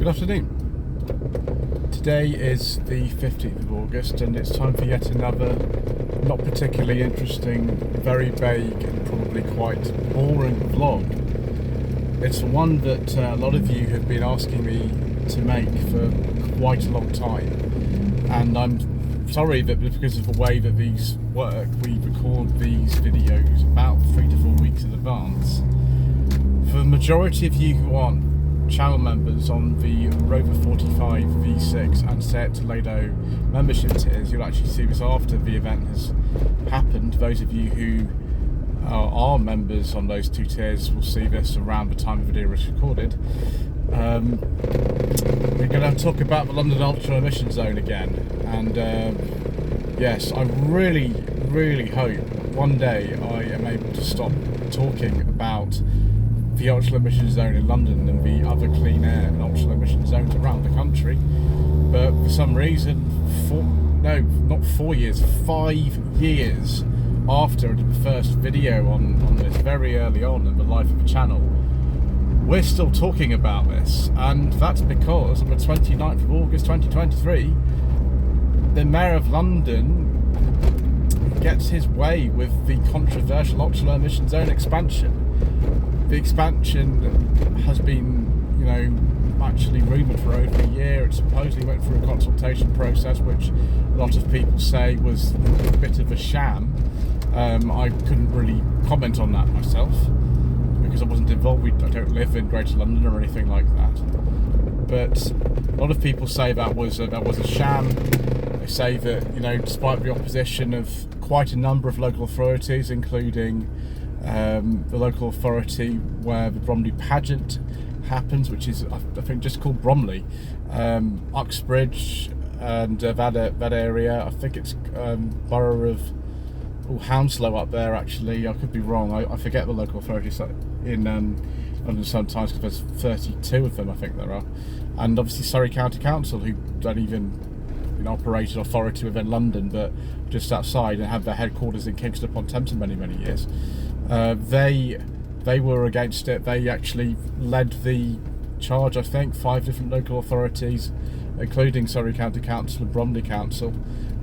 Good afternoon. Today is the 15th of August and it's time for yet another not particularly interesting, very vague and probably quite boring vlog. It's one that a lot of you have been asking me to make for quite a long time, and I'm sorry that because of the way that these work, we record these videos about 3 to 4 weeks in advance. For the majority of you who aren't channel members on the Rover 45 V6 and Seat Toledo membership tiers, you'll actually see this after the event has happened. Those of you who are members on those two tiers will see this around the time the video is recorded. We're going to talk about the London Ultra Emission Zone again, and yes, I really hope one day I am able to stop talking about the ultra emission zone in London and the other clean air and ultra emission zones around the country, but for some reason, 5 years after I did the first video on this, very early on in the life of the channel, we're still talking about this. And that's because on the 29th of August 2023, the Mayor of London gets his way with the controversial ultra emission zone expansion. The expansion has been, actually rumoured for over a year. It supposedly went through a consultation process, which a lot of people say was a bit of a sham. I couldn't really comment on that myself because I wasn't involved. I don't live in Greater London or anything like that. But a lot of people say that was a sham. They say that, despite the opposition of quite a number of local authorities, including the local authority where the Bromley pageant happens, which is I think just called Bromley, Uxbridge and that area. I think it's borough of Hounslow up there actually. I could be wrong. I forget the local authorities in London sometimes because there's 32 of them I think there are, and obviously Surrey County Council, who don't even operate an authority within London but just outside and have their headquarters in Kingston upon Thames for many years. They were against it. They actually led the charge. I think 5 different local authorities, including Surrey County Council and Bromley Council,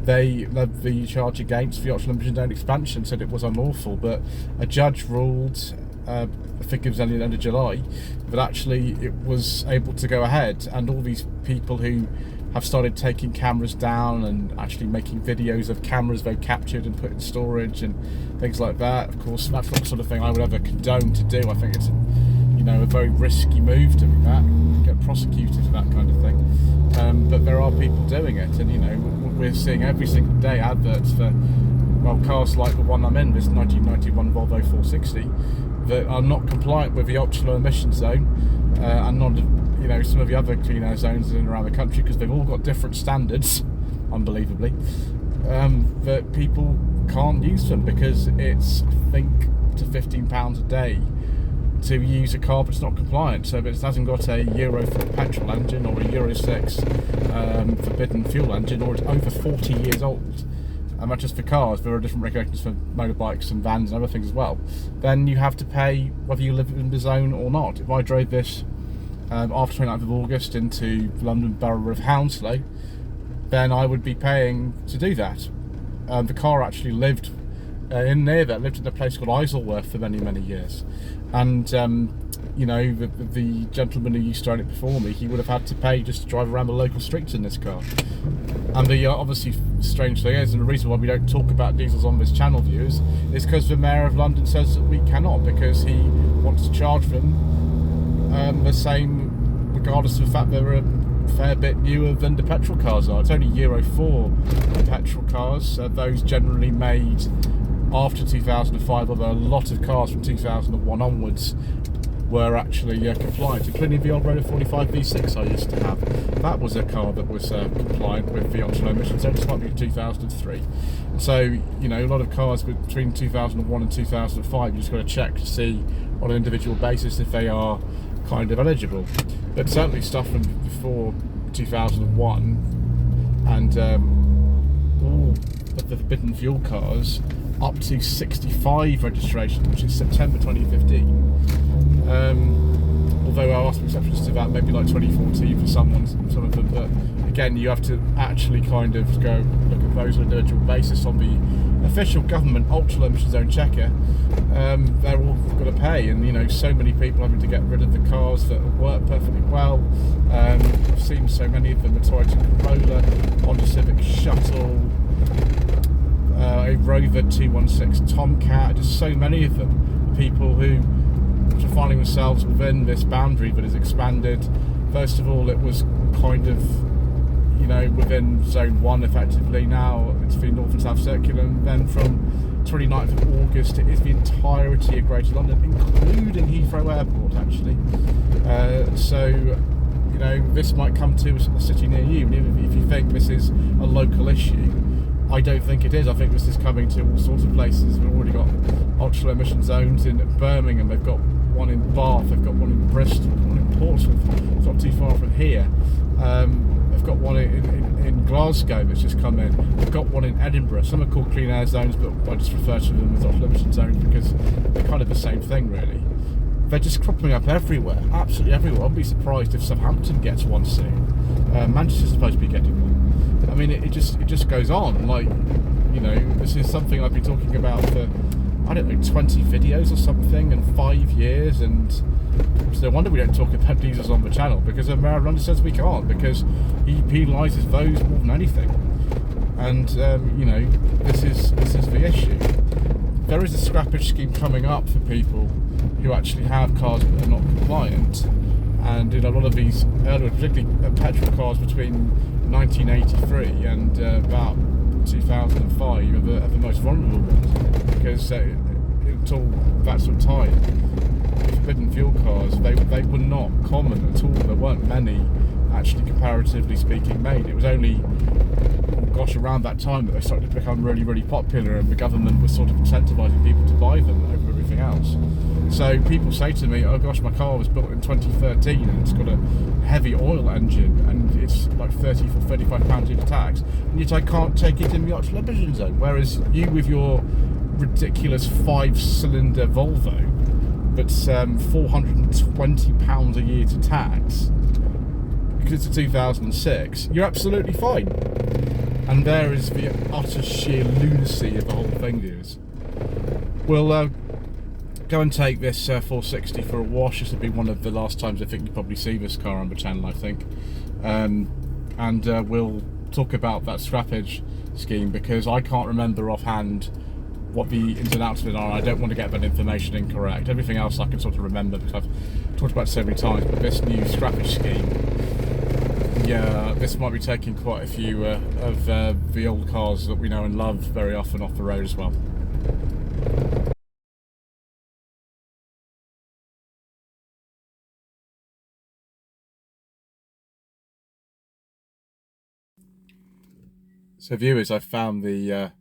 they led the charge against the ultra emission zone expansion, said it was unlawful, but a judge ruled, I think it was only the end of July, that actually it was able to go ahead, and all these people who have started taking cameras down and actually making videos of cameras they've captured and put in storage and things like that. Of course, that's not the sort of thing I would ever condone to do. I think it's a very risky move to do that, get prosecuted for that kind of thing. But there are people doing it, and we're seeing every single day adverts for cars like the one I'm in, this 1991 Volvo 460, that are not compliant with the ultra low emission zone, and not some of the other clean air zones in and around the country, because they've all got different standards, unbelievably, that people can't use them because it's, I think, to £15 a day to use a car that's not compliant. So if it hasn't got a Euro 4 petrol engine or a Euro 6 forbidden fuel engine, or it's over 40 years old, and that's just for cars, there are different regulations for motorbikes and vans and other things as well, then you have to pay whether you live in the zone or not. If I drove this after 29th of August into London borough of Hounslow, then I would be paying to do that. The car actually lived in a place called Isleworth for many years, and the gentleman who used to own it before me, he would have had to pay just to drive around the local streets in this car. And the obviously strange thing is, and the reason why we don't talk about diesels on this channel, viewers, is because the Mayor of London says that we cannot, because he wants to charge them the same, regardless of the fact they're a fair bit newer than the petrol cars are. It's only Euro 4 petrol cars. Those generally made after 2005, although a lot of cars from 2001 onwards were actually compliant, including the old Rover 45 V6 I used to have. That was a car that was compliant with the ultra low emission zone, despite being 2003. So, a lot of cars between 2001 and 2005, you just got to check to see on an individual basis if they are kind of eligible. But certainly stuff from before 2001 and all of the forbidden fuel cars up to 65 registration, which is September 2015, although I asked exceptions to that, maybe like 2014 for some of them. But again, you have to actually kind of go look at those on an individual basis. On the official government ultra emission zone checker, they're all got to pay, and you know, so many people having to get rid of the cars that work perfectly well. I've seen so many of them: a Toyota Corolla, Honda Civic Shuttle, a Rover 216 Tomcat. Just so many of them. People who are finding themselves within this boundary that is expanded. First of all, it was kind of, you know, within zone 1 effectively. Now it's the North and South Circular, and then from 29th of August it is the entirety of Greater London, including Heathrow Airport actually. So, you know, this might come to a city near you. If you think this is a local issue, I don't think it is. I think this is coming to all sorts of places. We've already got ultra emission zones in Birmingham, they've got one in Bath, they've got one in Bristol, one in Portsmouth, it's not too far from here. They've got one in Glasgow that's just come in. They've got one in Edinburgh. Some are called clean air zones, but I just refer to them as ultra emission zones because they're kind of the same thing really. They're just cropping up everywhere, absolutely everywhere. I'll be surprised if Southampton gets one soon. Manchester's supposed to be getting one. I mean, it just goes on. Like, you know, this is something I've been talking about for, I don't know, 20 videos or something in 5 years, and it's no wonder we don't talk about diesels on the channel, because Marilyn says we can't, because he penalises those more than anything. And you know, this is the issue. There is a scrappage scheme coming up for people who actually have cars that are not compliant, and in a lot of these earlier, particularly petrol cars between 1983 and about 2005 are the most vulnerable ones, because until that sort of time, forbidden fuel cars, they were not common at all. There weren't many actually, comparatively speaking, made. It was only, oh gosh, around that time that they started to become really, really popular, and the government was sort of incentivising people to buy them over everything else. So people say to me, oh gosh, my car was built in 2013 and it's got a heavy oil engine and it's like £35 in tax, and yet I can't take it in the ultra emission zone. Whereas you, with your ridiculous 5-cylinder Volvo that's £420 a year to tax because it's a 2006, you're absolutely fine. And there is the utter sheer lunacy of the whole thing, viewers. We'll go and take this 460 for a wash. This will be one of the last times I think you probably see this car on the channel, I think. And we'll talk about that scrappage scheme, because I can't remember offhand what the ins and outs of it are. I don't want to get that information incorrect. Everything else I can sort of remember because I've talked about it so many times, but this new scrappage scheme, yeah, this might be taking quite a few of the old cars that we know and love very often off the road as well. So viewers, I found the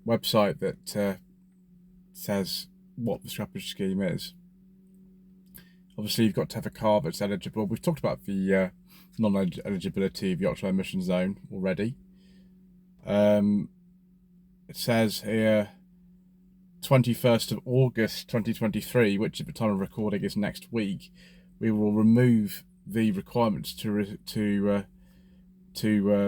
website that says what the scrappage scheme is. Obviously you've got to have a car that's eligible. We've talked about the non-eligibility of the ultra emission zone already. It says here 21st of August 2023, which at the time of recording is next week, we will remove the requirements to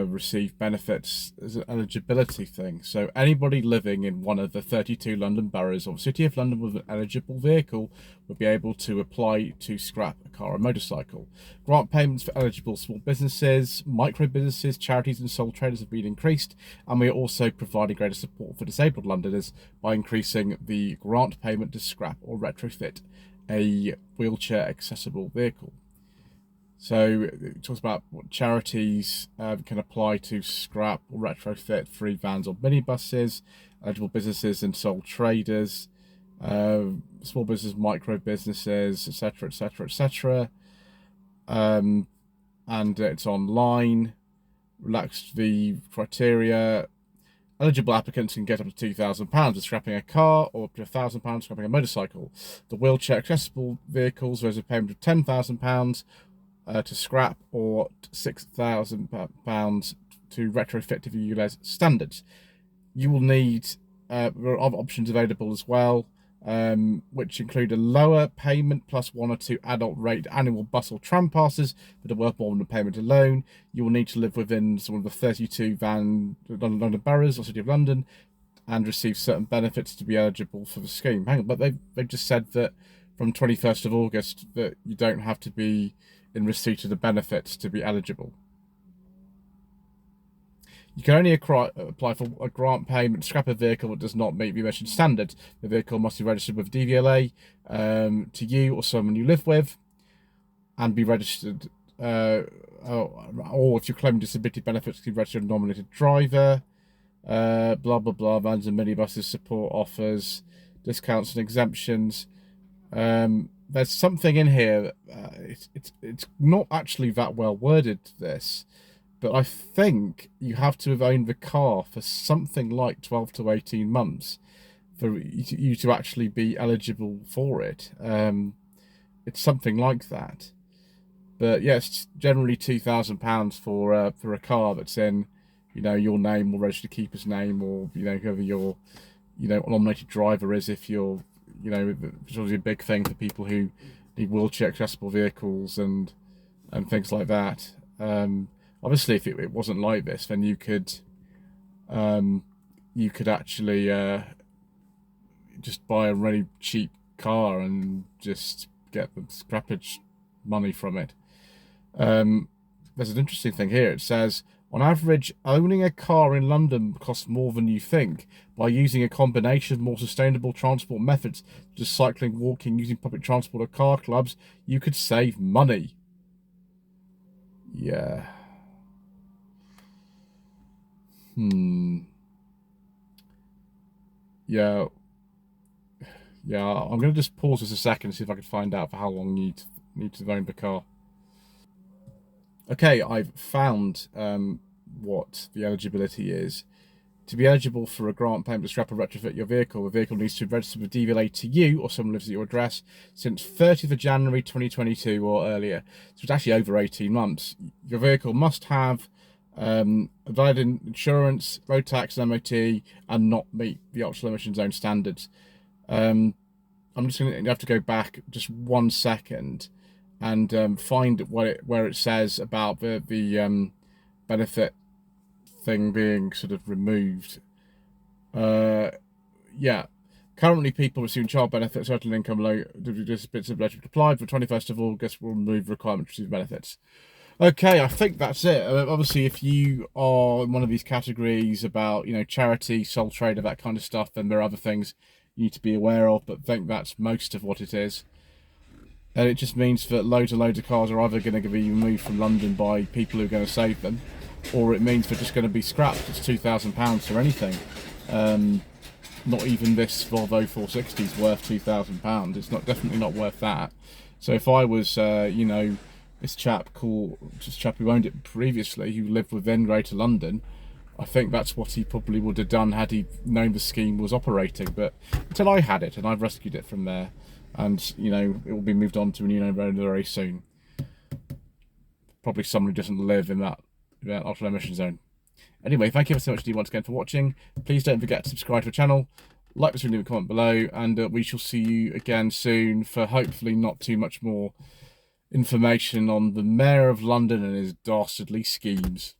receive benefits as an eligibility thing. So anybody living in one of the 32 London boroughs or City of London with an eligible vehicle would be able to apply to scrap a car or motorcycle. Grant payments for eligible small businesses, micro businesses, charities and sole traders have been increased, and we are also providing greater support for disabled Londoners by increasing the grant payment to scrap or retrofit a wheelchair accessible vehicle. So it talks about what charities can apply to scrap or retrofit free vans or minibuses, eligible businesses and sole traders, small business, micro businesses, etc., etc., etc. And it's online. Relaxed the criteria. Eligible applicants can get up to £2,000 for scrapping a car, or up to £1,000 scrapping a motorcycle. The wheelchair accessible vehicles, there's a payment of £10,000 to scrap, or £6,000 to retrofit to the ULEZ standards. You will need there are other options available as well. which include a lower payment plus 1 or 2 adult rate annual bus or tram passes that are worth more than the payment alone. You will need to live within some of the 32 London boroughs or City of London and receive certain benefits to be eligible for the scheme. Hang on, but they've just said that from 21st of August that you don't have to be in receipt of the benefits to be eligible. You can only apply for a grant payment to scrap a vehicle that does not meet the emission standards. The vehicle must be registered with DVLA to you or someone you live with, and be registered. Or if you're claiming disability benefits, you can register a nominated driver. Blah blah blah. Vans and minibuses support offers, discounts and exemptions. There's something in here. It's not actually that well worded, this. But I think you have to have owned the car for something like 12 to 18 months for you to actually be eligible for it. It's something like that. But yes, it's generally £2,000 for a car that's in, your name or registered keeper's name, or whoever your nominated driver is. If you're, it's obviously a big thing for people who need wheelchair accessible vehicles and things like that. Obviously, if it wasn't like this, then you could actually just buy a really cheap car and just get the scrappage money from it. There's an interesting thing here. It says, on average, owning a car in London costs more than you think. By using a combination of more sustainable transport methods, such as cycling, walking, using public transport or car clubs, you could save money. Yeah. Yeah. I'm going to just pause this a second and see if I can find out for how long you need to own the car. Okay, I've found what the eligibility is. To be eligible for a grant payment to scrap or retrofit your vehicle, the vehicle needs to be registered with DVLA to you or someone who lives at your address since 30th of January 2022 or earlier. So it's actually over 18 months. Your vehicle must have valid insurance, road tax and MOT, and not meet the optional emission zone standards. I'm just going to have to go back just 1 second and find where it says about the benefit thing being sort of removed. Yeah. Currently, people receiving child benefits, certain income low disability applied for 21st of August will remove the requirement to receive benefits. Okay, I think that's it. Obviously, if you are in one of these categories about, charity, sole trader, that kind of stuff, then there are other things you need to be aware of, but I think that's most of what it is. And it just means that loads and loads of cars are either going to be removed from London by people who are going to save them, or it means they're just going to be scrapped. It's £2,000 for anything. Not even this Volvo 460 is worth £2,000. It's definitely not worth that. So if I was, this chap who owned it previously, who lived within Greater London, I think that's what he probably would have done had he known the scheme was operating. But until I had it, and I've rescued it from there, and it will be moved on to a new owner very soon. Probably someone who doesn't live in that ultra emission zone. Anyway, thank you so much once again for watching. Please don't forget to subscribe to the channel, like this video, comment below, and we shall see you again soon for hopefully not too much more information on the Mayor of London and his dastardly schemes.